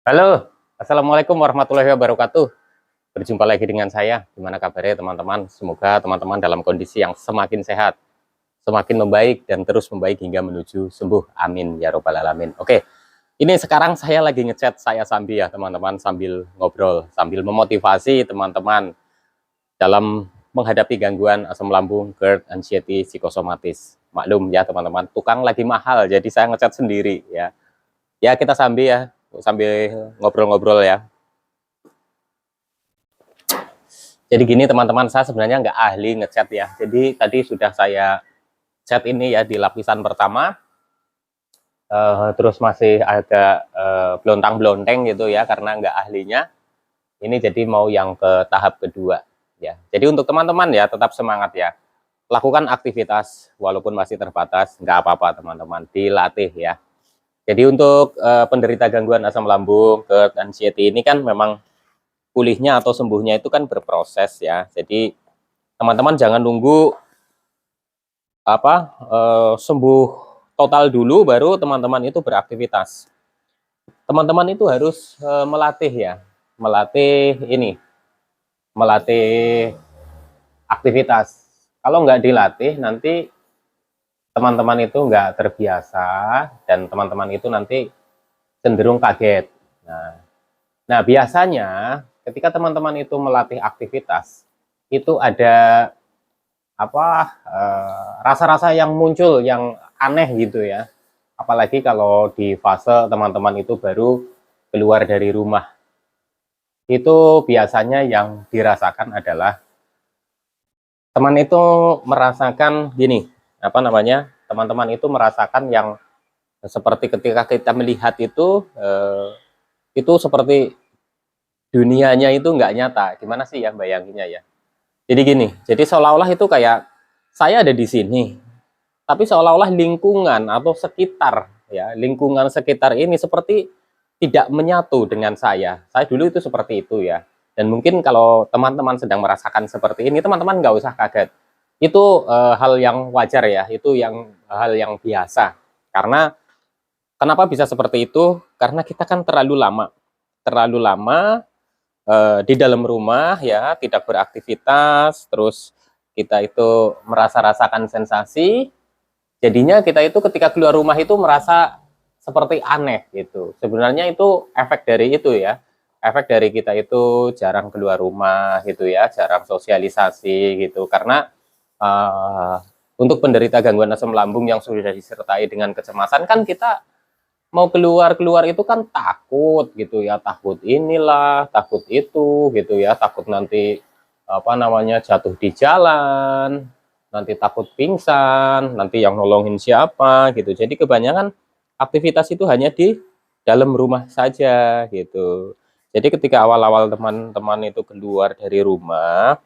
Halo, Assalamualaikum warahmatullahi wabarakatuh. Berjumpa lagi dengan saya. Gimana kabarnya teman-teman? Semoga teman-teman dalam kondisi yang semakin sehat, semakin membaik, dan terus membaik hingga menuju sembuh. Amin ya robbal alamin. Oke, ini sekarang saya lagi ngechat saya sambil ya teman-teman, sambil ngobrol, sambil memotivasi teman-teman dalam menghadapi gangguan asam lambung, GERD, anxiety, psikosomatis. Maklum ya teman-teman, tukang lagi mahal, jadi saya ngechat sendiri ya. Ya kita sambil ngobrol-ngobrol ya. Jadi gini teman-teman, saya sebenarnya nggak ahli ngechat ya. Jadi tadi sudah saya chat ini ya di lapisan pertama, terus masih agak blontang-blonteng gitu ya karena nggak ahlinya. Ini jadi mau yang ke tahap kedua ya. Jadi untuk teman-teman ya tetap semangat ya. Lakukan aktivitas walaupun masih terbatas, nggak apa-apa teman-teman, dilatih ya. Jadi untuk penderita gangguan asam lambung, GERD, anxiety ini kan memang pulihnya atau sembuhnya itu kan berproses ya. Jadi teman-teman jangan nunggu sembuh total dulu baru teman-teman itu beraktivitas. Teman-teman itu harus melatih ya, melatih aktivitas. Kalau nggak dilatih nanti teman-teman itu nggak terbiasa dan teman-teman itu nanti cenderung kaget. Nah, biasanya ketika teman-teman itu melatih aktivitas itu ada rasa-rasa yang muncul yang aneh gitu ya. Apalagi kalau di fase teman-teman itu baru keluar dari rumah. Itu biasanya yang dirasakan adalah teman itu merasakan gini, teman-teman itu merasakan yang seperti ketika kita melihat itu seperti dunianya itu nggak nyata. Gimana sih ya bayanginnya ya? Jadi gini, jadi seolah-olah itu kayak saya ada di sini, tapi seolah-olah lingkungan atau sekitar ya, lingkungan sekitar ini seperti tidak menyatu dengan saya. Saya dulu itu seperti itu ya. Dan mungkin kalau teman-teman sedang merasakan seperti ini, teman-teman nggak usah kaget. Itu hal yang wajar ya, itu hal yang biasa. Karena kenapa bisa seperti itu? Karena kita kan terlalu lama di dalam rumah ya, tidak beraktivitas, terus kita itu rasakan sensasi, jadinya kita itu ketika keluar rumah itu merasa seperti aneh gitu. Sebenarnya itu efek dari itu ya, efek dari kita itu jarang keluar rumah gitu ya, jarang sosialisasi gitu. Karena untuk penderita gangguan asam lambung yang sudah disertai dengan kecemasan kan kita mau keluar itu kan takut gitu ya, takut inilah, takut itu gitu ya, takut nanti jatuh di jalan, nanti takut pingsan, nanti yang nolongin siapa gitu. Jadi kebanyakan aktivitas itu hanya di dalam rumah saja gitu. Jadi ketika awal-awal teman-teman itu keluar dari rumah,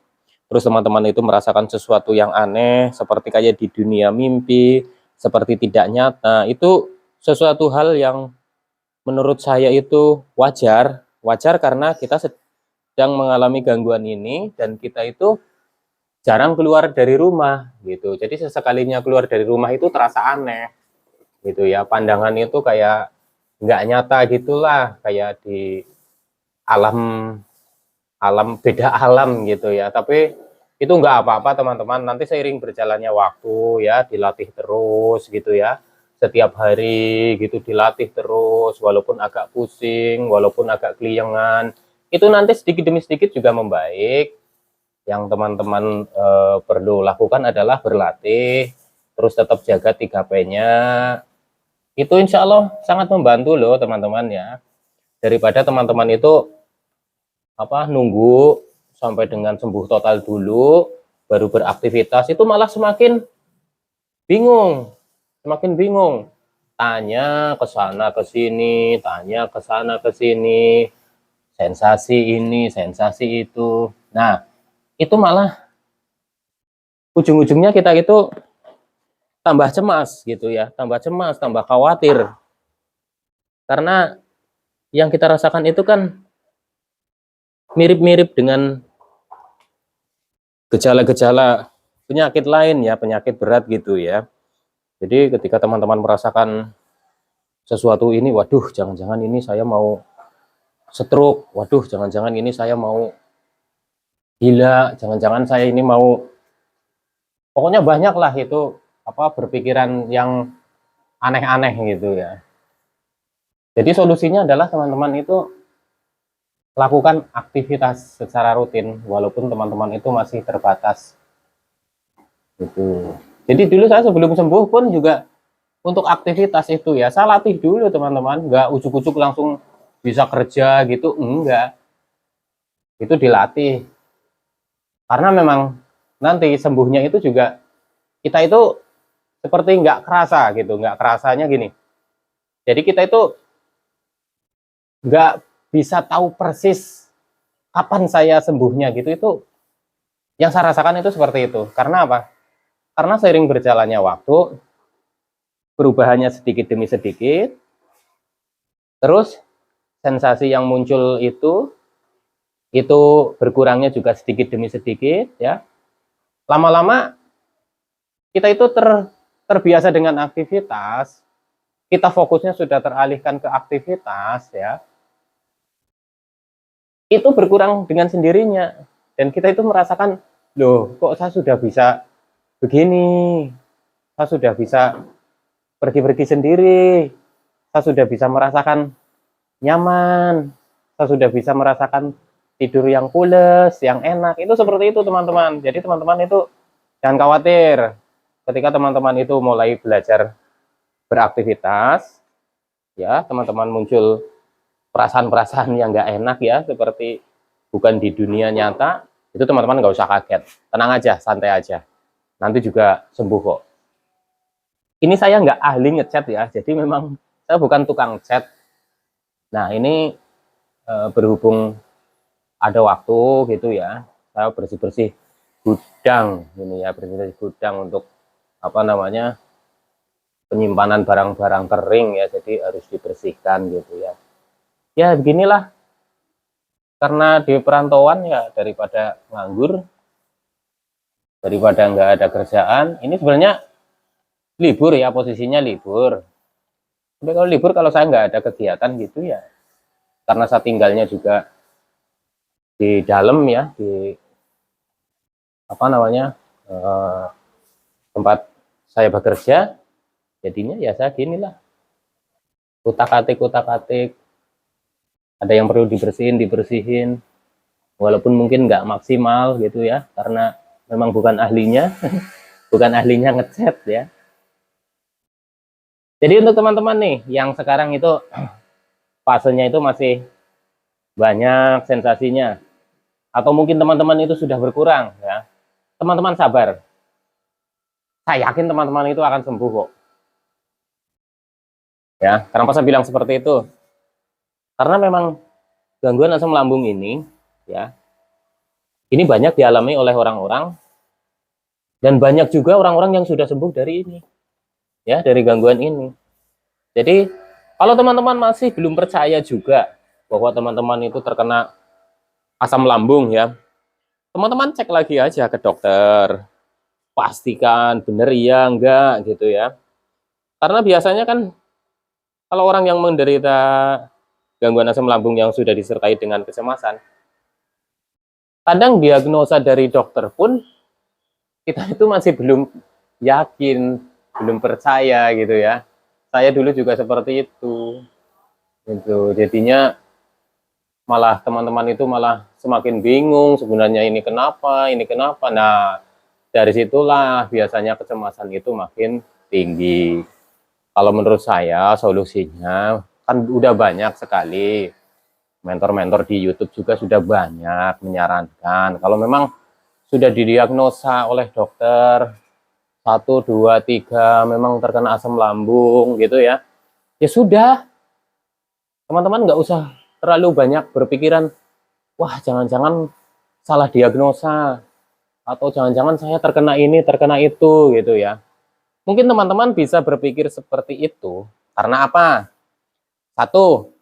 terus teman-teman itu merasakan sesuatu yang aneh, seperti kayak di dunia mimpi, seperti tidak nyata, itu sesuatu hal yang menurut saya itu wajar karena kita sedang mengalami gangguan ini dan kita itu jarang keluar dari rumah gitu. Jadi sesekalinya keluar dari rumah itu terasa aneh gitu ya. Pandangan itu kayak nggak nyata gitulah, kayak di alam beda alam gitu ya. Tapi itu nggak apa-apa teman-teman. Nanti seiring berjalannya waktu ya dilatih terus gitu ya. Setiap hari gitu dilatih terus, walaupun agak pusing, walaupun agak keliengan, itu nanti sedikit demi sedikit juga membaik. Yang teman-teman perlu lakukan adalah berlatih, terus tetap jaga 3P-nya. Itu insya Allah sangat membantu loh teman-teman ya. Daripada teman-teman itu nunggu sampai dengan sembuh total dulu, baru beraktivitas, itu malah semakin bingung. Tanya ke sana ke sini, tanya ke sana ke sini, sensasi ini, sensasi itu. Nah, itu malah ujung-ujungnya kita itu tambah cemas gitu ya, tambah khawatir. Karena yang kita rasakan itu kan mirip-mirip dengan gejala-gejala penyakit lain ya, penyakit berat gitu ya. Jadi ketika teman-teman merasakan sesuatu ini, waduh, jangan-jangan ini saya mau stroke, waduh jangan-jangan ini saya mau gila, jangan-jangan saya ini mau, pokoknya banyak lah itu apa berpikiran yang aneh-aneh gitu ya. Jadi solusinya adalah teman-teman itu lakukan aktivitas secara rutin walaupun teman-teman itu masih terbatas gitu. Jadi dulu saya sebelum sembuh pun juga untuk aktivitas itu ya saya latih dulu teman-teman, nggak ujuk-ujuk langsung bisa kerja gitu, enggak, itu dilatih karena memang nanti sembuhnya itu juga kita itu seperti nggak kerasa gitu, nggak kerasanya gini, jadi kita itu nggak bisa tahu persis kapan saya sembuhnya gitu, itu yang saya rasakan itu seperti itu. Karena apa? Karena seiring berjalannya waktu, perubahannya sedikit demi sedikit, terus sensasi yang muncul itu berkurangnya juga sedikit demi sedikit ya. Lama-lama kita itu terbiasa dengan aktivitas, kita fokusnya sudah teralihkan ke aktivitas ya. Itu berkurang dengan sendirinya dan kita itu merasakan, loh kok saya sudah bisa begini, saya sudah bisa pergi-pergi sendiri, saya sudah bisa merasakan nyaman, saya sudah bisa merasakan tidur yang pules, yang enak. Itu seperti itu teman-teman. Jadi teman-teman itu jangan khawatir ketika teman-teman itu mulai belajar beraktivitas ya, teman-teman muncul perasaan-perasaan yang nggak enak ya, seperti bukan di dunia nyata, itu teman-teman nggak usah kaget, tenang aja, santai aja, nanti juga sembuh kok. Ini saya nggak ahli ngecat ya, jadi memang saya bukan tukang cat. Nah ini berhubung ada waktu gitu ya, saya bersih-bersih gudang ini ya, bersih-bersih gudang untuk apa namanya, penyimpanan barang-barang kering ya, jadi harus dibersihkan gitu ya. Ya beginilah, karena di perantauan ya, daripada nganggur, daripada nggak ada kerjaan, ini sebenarnya libur ya, posisinya libur. Tapi kalau libur, kalau saya nggak ada kegiatan gitu ya, karena saya tinggalnya juga di dalam ya, di apa namanya, tempat saya bekerja, jadinya ya saya ginilah, kutak-atik, ada yang perlu dibersihin, walaupun mungkin nggak maksimal gitu ya, karena memang bukan ahlinya, bukan ahlinya ngecat ya. Jadi untuk teman-teman nih yang sekarang itu fasenya itu masih banyak sensasinya, atau mungkin teman-teman itu sudah berkurang ya, teman-teman sabar, saya yakin teman-teman itu akan sembuh kok ya. Kenapa saya bilang seperti itu? Karena memang gangguan asam lambung ini ya, ini banyak dialami oleh orang-orang, dan banyak juga orang-orang yang sudah sembuh dari ini ya, dari gangguan ini. Jadi kalau teman-teman masih belum percaya juga bahwa teman-teman itu terkena asam lambung ya, teman-teman cek lagi aja ke dokter, pastikan bener ya enggak gitu ya. Karena biasanya kan kalau orang yang menderita gangguan asam lambung yang sudah disertai dengan kecemasan, kadang diagnosa dari dokter pun kita itu masih belum yakin, belum percaya gitu ya. Saya dulu juga seperti itu gitu. Jadinya malah teman-teman itu malah semakin bingung, sebenarnya ini kenapa, ini kenapa. Nah dari situlah biasanya kecemasan itu makin tinggi. Kalau menurut saya solusinya kan udah banyak sekali, mentor-mentor di YouTube juga sudah banyak menyarankan kalau memang sudah didiagnosa oleh dokter 1, 2, 3 memang terkena asam lambung gitu ya, ya sudah, teman-teman nggak usah terlalu banyak berpikiran, wah jangan-jangan salah diagnosa, atau jangan-jangan saya terkena ini, terkena itu gitu ya. Mungkin teman-teman bisa berpikir seperti itu karena apa? Satu,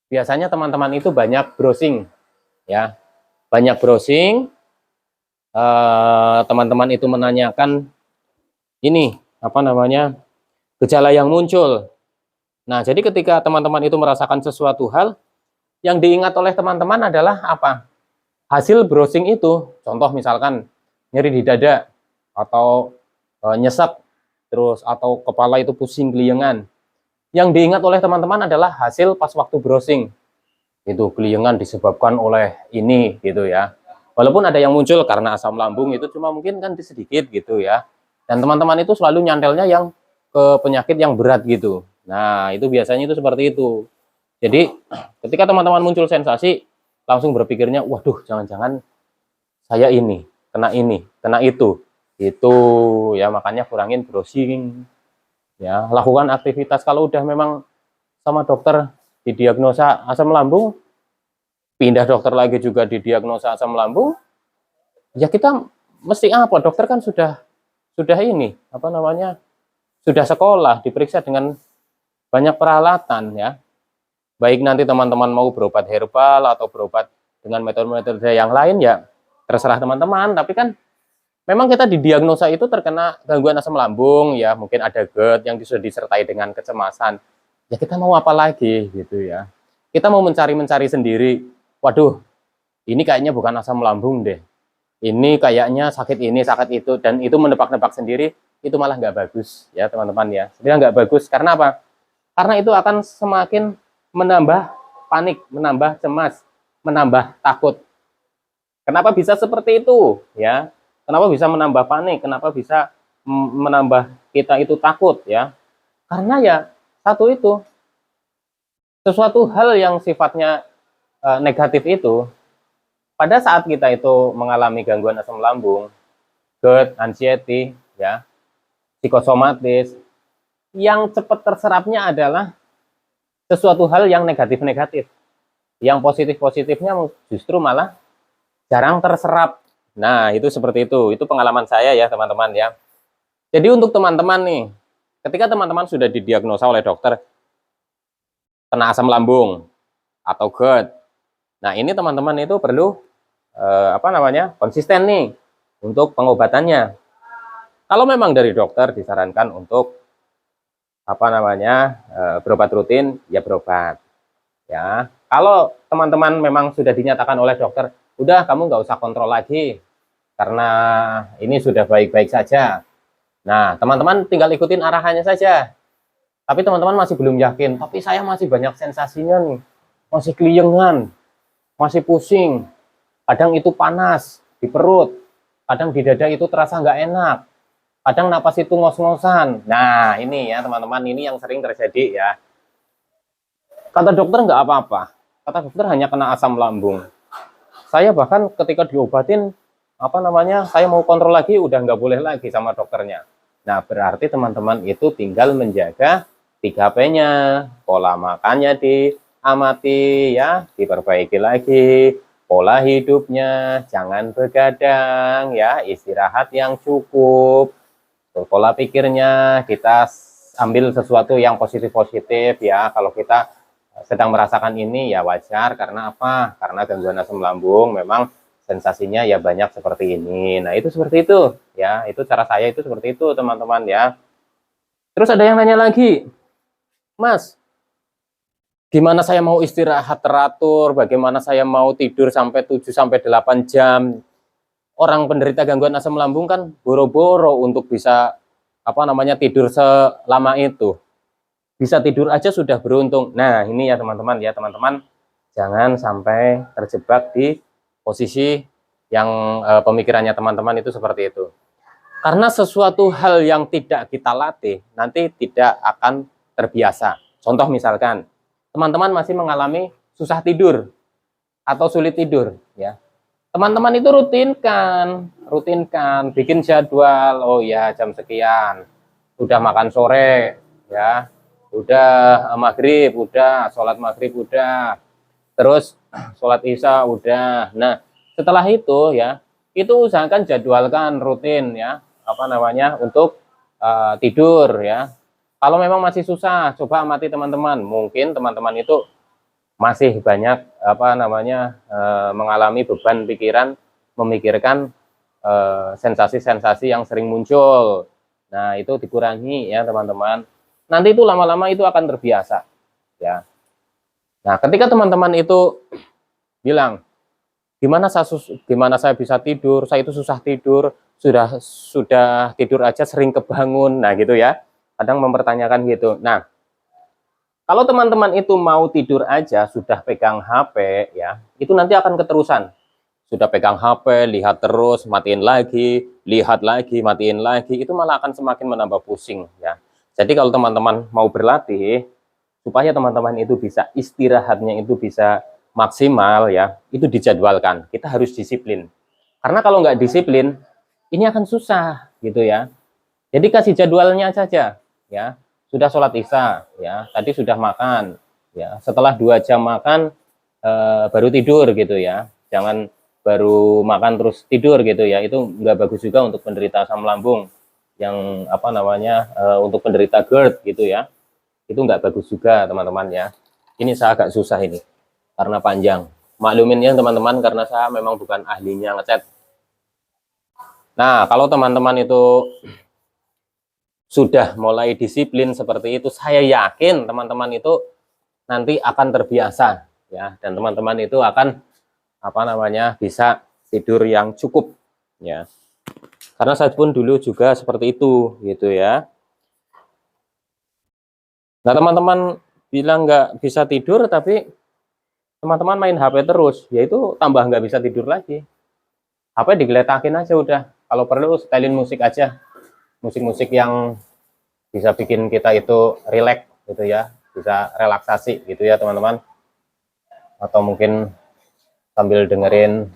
biasanya teman-teman itu banyak browsing ya, banyak browsing, teman-teman itu menanyakan ini apa namanya, gejala yang muncul. Nah jadi ketika teman-teman itu merasakan sesuatu hal, Yang diingat oleh teman-teman adalah apa? Hasil browsing itu, contoh misalkan nyeri di dada, atau nyesek, terus atau kepala itu pusing keliengan. Yang diingat oleh teman-teman adalah hasil pas waktu browsing. Itu keliengan disebabkan oleh ini gitu ya. Walaupun ada yang muncul karena asam lambung, itu cuma mungkin kan sedikit gitu ya. Dan teman-teman itu selalu nyantelnya yang ke penyakit yang berat gitu. Nah, itu biasanya itu seperti itu. Jadi, ketika teman-teman muncul sensasi, langsung berpikirnya, waduh, jangan-jangan saya ini, kena itu. Itu ya, makanya kurangin browsing. Ya, lakukan aktivitas. Kalau udah memang sama dokter didiagnosa asam lambung, pindah dokter lagi juga didiagnosa asam lambung, ya kita mesti apa? Dokter kan sudah ini, apa namanya? Sudah sekolah, diperiksa dengan banyak peralatan ya. Baik nanti teman-teman mau berobat herbal atau berobat dengan metode-metode yang lain ya terserah teman-teman, tapi kan memang kita didiagnosa itu terkena gangguan asam lambung ya, mungkin ada GERD yang sudah disertai dengan kecemasan. Ya kita mau apa lagi gitu ya. Kita mau mencari-mencari sendiri. Waduh, ini kayaknya bukan asam lambung deh. Ini kayaknya sakit ini, sakit itu, dan itu menebak-nebak sendiri, itu malah nggak bagus ya teman-teman ya. Sebenarnya nggak bagus karena apa? Karena itu akan semakin menambah panik, menambah cemas, menambah takut. Kenapa bisa seperti itu? Ya, kenapa bisa menambah panik? Kenapa bisa menambah kita itu takut? Ya, karena ya satu itu sesuatu hal yang sifatnya negatif itu pada saat kita itu mengalami gangguan asam lambung, GERD, anxiety, ya, psikosomatis, yang cepat terserapnya adalah sesuatu hal yang negatif-negatif. Yang positif-positifnya justru malah jarang terserap. Nah, itu seperti itu. Itu pengalaman saya ya, teman-teman ya. Jadi untuk teman-teman nih, ketika teman-teman sudah didiagnosa oleh dokter kena asam lambung atau GERD, nah ini teman-teman itu perlu konsisten nih untuk pengobatannya. Kalau memang dari dokter disarankan untuk berobat rutin, ya berobat. Ya, kalau teman-teman memang sudah dinyatakan oleh dokter, udah kamu nggak usah kontrol lagi karena ini sudah baik-baik saja. Nah, teman-teman tinggal ikutin arahannya saja. Tapi teman-teman masih belum yakin, tapi saya masih banyak sensasinya nih, masih keliengan, masih pusing, kadang itu panas di perut, kadang di dada itu terasa nggak enak, kadang napas itu ngos-ngosan. Nah, ini ya teman-teman, ini yang sering terjadi ya. Kata dokter nggak apa-apa, kata dokter hanya kena asam lambung. Saya bahkan ketika diobatin, saya mau kontrol lagi, udah nggak boleh lagi sama dokternya. Nah, berarti teman-teman itu tinggal menjaga 3P-nya, pola makannya diamati ya, diperbaiki lagi, pola hidupnya, jangan begadang ya, istirahat yang cukup, pola pikirnya kita ambil sesuatu yang positif-positif ya. Kalau kita sedang merasakan ini ya wajar, karena apa? Karena gangguan asam lambung memang sensasinya ya banyak seperti ini. Nah, itu seperti itu ya, itu cara saya itu seperti itu teman-teman ya. Terus ada yang nanya lagi, Mas, gimana saya mau istirahat teratur, bagaimana saya mau tidur sampai 7-8 jam. Orang penderita gangguan asam lambung kan boro-boro untuk bisa tidur selama itu. Bisa tidur aja sudah beruntung. Nah, ini ya teman-teman jangan sampai terjebak di posisi yang pemikirannya teman-teman itu seperti itu. Karena sesuatu hal yang tidak kita latih nanti tidak akan terbiasa. Contoh misalkan, teman-teman masih mengalami susah tidur atau sulit tidur, ya. Teman-teman itu rutinkan, bikin jadwal. Oh ya, jam sekian, udah makan sore, ya, udah maghrib, udah sholat maghrib, udah, terus sholat isya, udah. Nah, setelah itu ya, itu usahakan jadwalkan rutin ya, untuk tidur ya. Kalau memang masih susah, coba amati teman-teman. Mungkin teman-teman itu masih banyak mengalami beban pikiran, memikirkan sensasi-sensasi yang sering muncul. Nah, itu dikurangi ya teman-teman. Nanti itu lama-lama itu akan terbiasa ya. Nah, ketika teman-teman itu bilang, gimana saya bisa tidur? Saya itu susah tidur, sudah tidur aja sering kebangun. Nah, gitu ya. Kadang mempertanyakan gitu. Nah, kalau teman-teman itu mau tidur aja sudah pegang HP ya, itu nanti akan keterusan. Sudah pegang HP, lihat terus, matiin lagi, lihat lagi, matiin lagi, itu malah akan semakin menambah pusing ya. Jadi kalau teman-teman mau berlatih, supaya teman-teman itu bisa istirahatnya itu bisa maksimal ya, itu dijadwalkan. Kita harus disiplin. Karena kalau nggak disiplin, ini akan susah gitu ya. Jadi kasih jadwalnya saja ya. Sudah sholat isya ya, tadi sudah makan ya. Setelah 2 jam makan baru tidur gitu ya. Jangan baru makan terus tidur gitu ya. Itu nggak bagus juga untuk penderita asam lambung yang apa namanya untuk penderita GERD gitu ya. Itu nggak bagus juga teman-teman ya. Ini saya agak susah ini karena panjang. Maklumin ya teman-teman karena saya memang bukan ahlinya ngecat. Nah, kalau teman-teman itu sudah mulai disiplin seperti itu, saya yakin teman-teman itu nanti akan terbiasa ya, dan teman-teman itu akan apa namanya bisa tidur yang cukup ya. Karena saya pun dulu juga seperti itu gitu ya. Nah, teman-teman bilang nggak bisa tidur, tapi teman-teman main HP terus, yaitu tambah nggak bisa tidur lagi. HP digeletakin aja udah. Kalau perlu setelin musik aja, musik-musik yang bisa bikin kita itu rileks gitu ya, bisa relaksasi gitu ya teman-teman. Atau mungkin sambil dengerin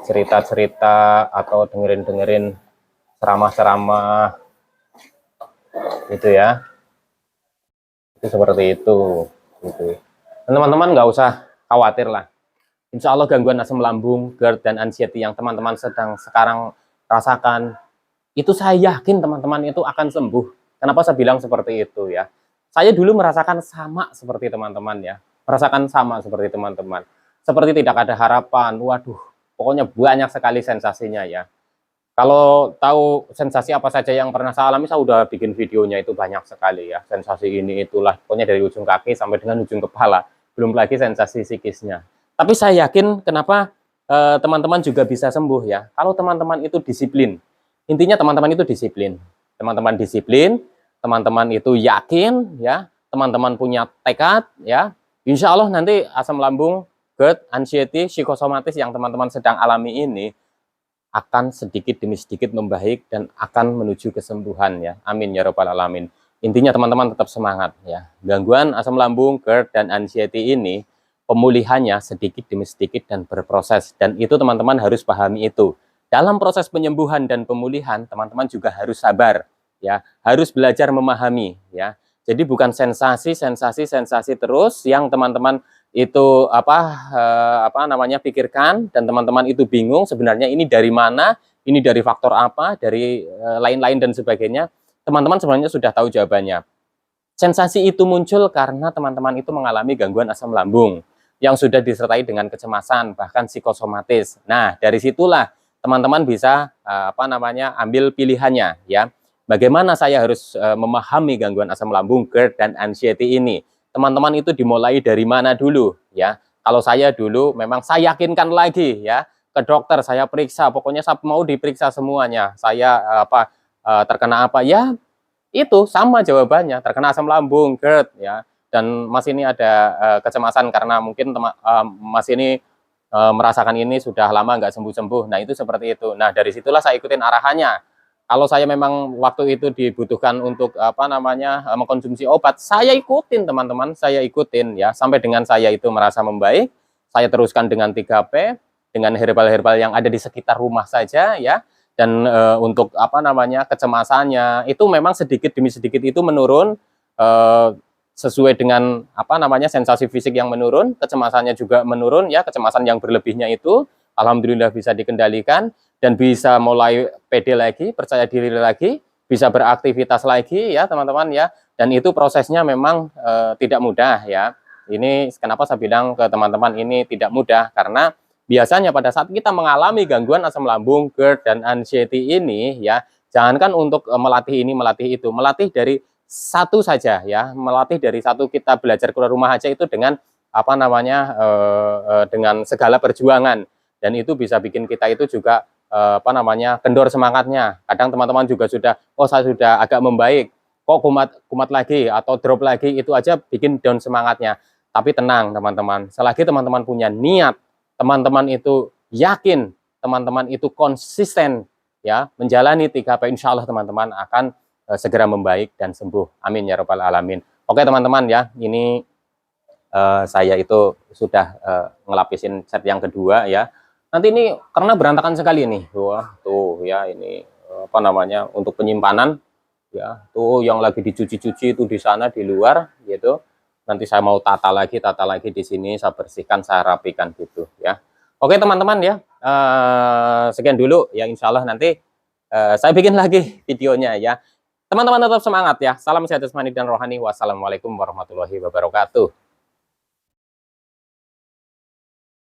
cerita-cerita atau dengerin ceramah-ceramah gitu ya. Itu seperti itu gitu. Teman-teman nggak usah khawatir lah. Insya Allah gangguan asam lambung, GERD, dan anxiety yang teman-teman sedang sekarang rasakan, itu saya yakin teman-teman itu akan sembuh. Kenapa saya bilang seperti itu ya? Saya dulu merasakan sama seperti teman-teman ya. Merasakan sama seperti teman-teman. Seperti tidak ada harapan. Waduh, pokoknya banyak sekali sensasinya ya. Kalau tahu sensasi apa saja yang pernah saya alami, saya udah bikin videonya itu banyak sekali ya. Sensasi ini itulah, pokoknya dari ujung kaki sampai dengan ujung kepala. Belum lagi sensasi psikisnya. Tapi saya yakin kenapa teman-teman juga bisa sembuh ya. Kalau teman-teman itu disiplin. Intinya teman-teman itu disiplin. Teman-teman disiplin, teman-teman itu yakin ya, teman-teman punya tekad ya. Insya Allah nanti asam lambung, GERD, anxiety, psikosomatis yang teman-teman sedang alami ini akan sedikit demi sedikit membaik dan akan menuju kesembuhan ya. Amin ya rabbal alamin. Intinya teman-teman tetap semangat ya. Gangguan asam lambung, GERD, dan anxiety ini pemulihannya sedikit demi sedikit dan berproses. Dan itu teman-teman harus pahami itu. Dalam proses penyembuhan dan pemulihan, teman-teman juga harus sabar ya. Harus belajar memahami ya. Jadi bukan sensasi terus yang teman-teman itu apa namanya pikirkan dan teman-teman itu bingung sebenarnya ini dari mana, ini dari faktor apa, dari lain-lain dan sebagainya. Teman-teman sebenarnya sudah tahu jawabannya. Sensasi itu muncul karena teman-teman itu mengalami gangguan asam lambung yang sudah disertai dengan kecemasan bahkan psikosomatis. Nah, dari situlah teman-teman bisa apa namanya ambil pilihannya ya. Bagaimana saya harus memahami gangguan asam lambung, GERD, dan anxiety ini? Teman-teman itu dimulai dari mana dulu ya? Kalau saya dulu memang saya yakinkan lagi ya ke dokter, saya periksa, pokoknya saya mau diperiksa semuanya. Saya terkena apa ya? Itu sama jawabannya, terkena asam lambung, GERD ya. Dan Mas ini ada kecemasan karena mungkin Mas ini merasakan ini sudah lama nggak sembuh-sembuh. Nah, itu seperti itu. Nah, dari situlah saya ikutin arahannya. Kalau saya memang waktu itu dibutuhkan untuk apa namanya mengkonsumsi obat, saya ikutin teman-teman, saya ikutin ya sampai dengan saya itu merasa membaik. Saya teruskan dengan 3P, dengan herbal-herbal yang ada di sekitar rumah saja ya. Dan untuk apa namanya kecemasannya itu memang sedikit demi sedikit itu menurun sesuai dengan apa namanya sensasi fisik yang menurun, kecemasannya juga menurun ya, kecemasan yang berlebihnya itu alhamdulillah bisa dikendalikan dan bisa mulai pede lagi, percaya diri lagi, bisa beraktivitas lagi ya teman-teman ya. Dan itu prosesnya memang tidak mudah ya. Ini kenapa saya bilang ke teman-teman ini tidak mudah karena biasanya pada saat kita mengalami gangguan asam lambung, GERD, dan anxiety ini ya, jangankan untuk melatih ini, melatih itu, melatih dari satu saja ya, melatih dari satu kita belajar keluar rumah aja itu dengan apa namanya dengan segala perjuangan, dan itu bisa bikin kita itu juga apa namanya kendor semangatnya. Kadang teman-teman juga sudah, oh saya sudah agak membaik, kok kumat lagi atau drop lagi, itu aja bikin down semangatnya. Tapi tenang teman-teman, selagi teman-teman punya niat, teman-teman itu yakin, teman-teman itu konsisten ya menjalani 3P, insya Allah teman-teman akan segera membaik dan sembuh. Amin ya robbal alamin. Oke teman-teman ya, ini saya itu sudah ngelapisin set yang kedua ya. Nanti ini karena berantakan sekali nih, wah tuh ya ini apa namanya untuk penyimpanan ya, tuh yang lagi dicuci-cuci itu di sana di luar gitu. Nanti saya mau tata lagi di sini, saya bersihkan, saya rapikan gitu ya. Oke teman-teman ya, sekian dulu ya, insya Allah nanti saya bikin lagi videonya ya. Teman-teman tetap semangat ya. Salam sehat jasmani dan rohani. Wassalamualaikum warahmatullahi wabarakatuh.